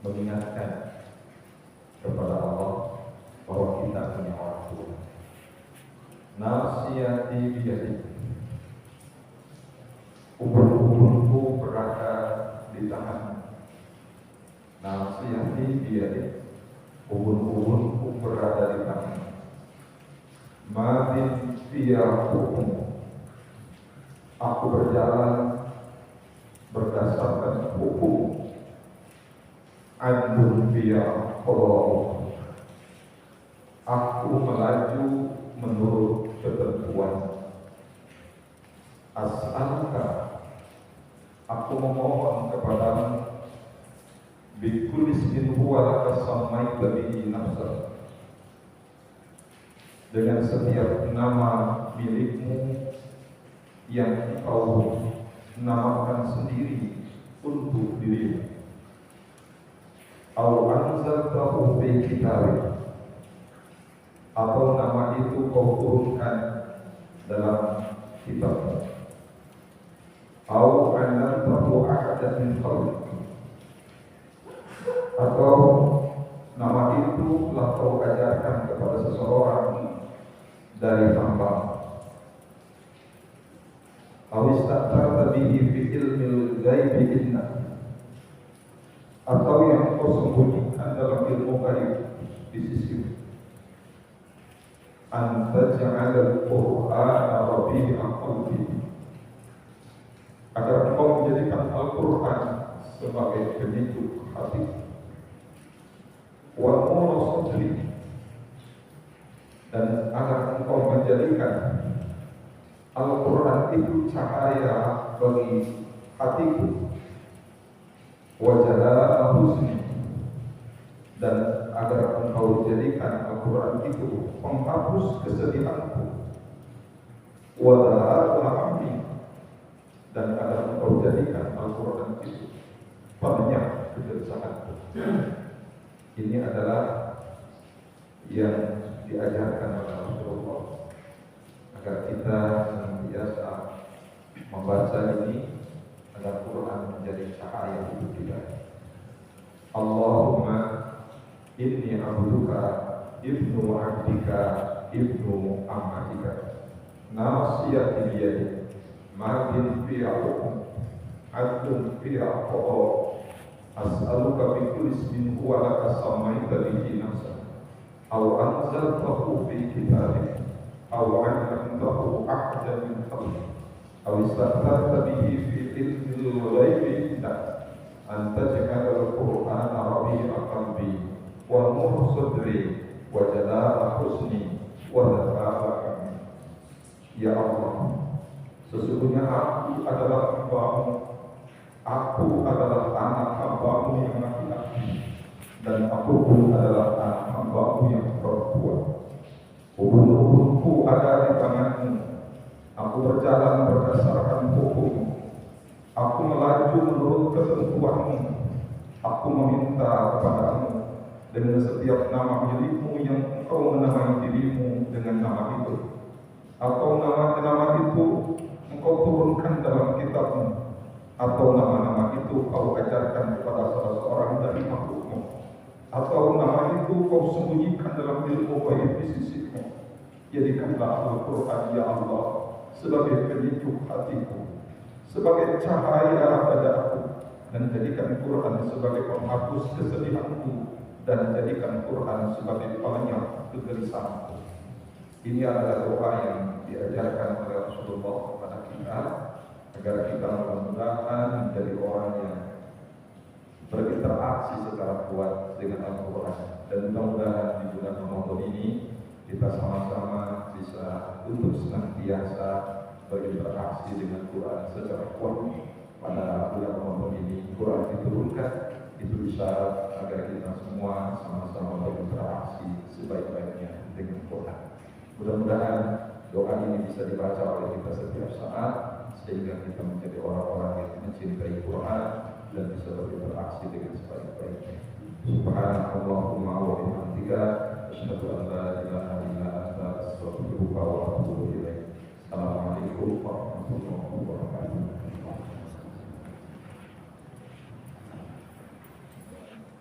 mengingatkan kepada Allah bahwa kita punya orang tua. Nasihati biyadi, ubun-ubunku berada di tangan. Nasihati biyadi, ubun-ubunku berada di tangan. Madin fiya hukum, aku berjalan berdasarkan hukum. Adun fiya qada'u, aku melaju menurut ketentuan. As'aluka, aku memohon kepadamu, bikulis min huwa laka sammaita bihi nafsak, dengan setiap nama milikmu yang engkau namakan sendiri untuk dirimu. Aw anzaltahu fi kitabik, atau nama itu kau turunkan dalam kitabmu. Aw anzaltahu ahadan min khalqik, atau nama itu telah kau ajarkan kepada seseorang dari hamba. Aw ista'tarta bihi fi ilmil ghaibi innak, atau yang kau sembunyikan dalam ilmu gaib di sisimu. Anta ja'alal Qur'ana rabi'a qalbi, agar engkau menjadikan Al-Quran sebagai penyejuk hati. Wa nura sadri, dan agar engkau menjadikan Al-Quran itu cahaya bagi hatiku. Wa jalaa husni, dan agar engkau jadikan Al-Quran itu penghapus kesedihanku. Wa da'at hamdi, dan agar engkau jadikan Al-Quran itu banyak kegersaanku. Ini adalah yang diajarkan oleh Rasulullah, agar kita senantiasa membaca ini agar Quran menjadi cahaya hidup kita. Allahumma inni abduka ibnu abdika ibnu amatika, nasiyati biyadi, madin fiya hukum, adlun fiya qada. As'aluka bikulli ismin huwa laka sammaita bihi nafsak, aw anzaltahu fi kitabik, aw 'allamtahu ahadan min khalqik, aw ista'tharta bihi fi ilmil ghaibi indak, an taj'ala al-Qur'ana rabi'a qalbi wa nura sadri wa jalaa husni wa dhaha'a hamdi. Ya Allah, sesungguhnya aku adalah hamba-Mu, aku adalah anak hamba-Mu yang laki-laki, dan aku pun adalah anak hamba-Mu yang perempuan. Ubun-ubunku ada di tangan-Mu, aku berjalan berdasarkan hukum-Mu, aku melaju menurut ketentuan-Mu. Aku meminta kepadamu dengan setiap nama milik-Mu yang Engkau menamai dirimu dengan nama itu, atau nama-nama itu Engkau turunkan dalam kitab-Mu, atau nama-nama itu Kau ajarkan kepada salah seorang dari makhluk-Mu, atau nama itu Kau sembunyikan dalam ilmu gaib di sisimu. Jadikanlah Al-Quran, ya Allah, sebagai penyejuk hatiku, sebagai cahaya dadaku, dan jadikan Quran sebagai penghapus kesedihanku, dan jadikan Quran sebagai penyejuk kegelisahanku. Ini adalah doa yang diajarkan oleh Rasulullah kepada kita, agar kita mudah-mudahan menjadi orang yang berinteraksi secara kuat dengan Al-Quran, dan mudah-mudahan di bulan Ramadan ini kita sama-sama bisa untuk senantiasa berinteraksi dengan Quran secara kuat. Pada bulan Ramadan ini Quran diturunkan, itu bisa agar kita semua sama-sama berinteraksi sebaik-baiknya dengan Quran. Mudah-mudahan doa ini bisa dibaca oleh kita setiap saat, sehingga kita menjadi orang-orang yang mencintai Quran dan bisa berinteraksi dengan sebaik-baiknya. Subhanallahumma wa bihamdika, asyhadu an la ilaha illa anta, astaghfiruka wa atubu ilaik.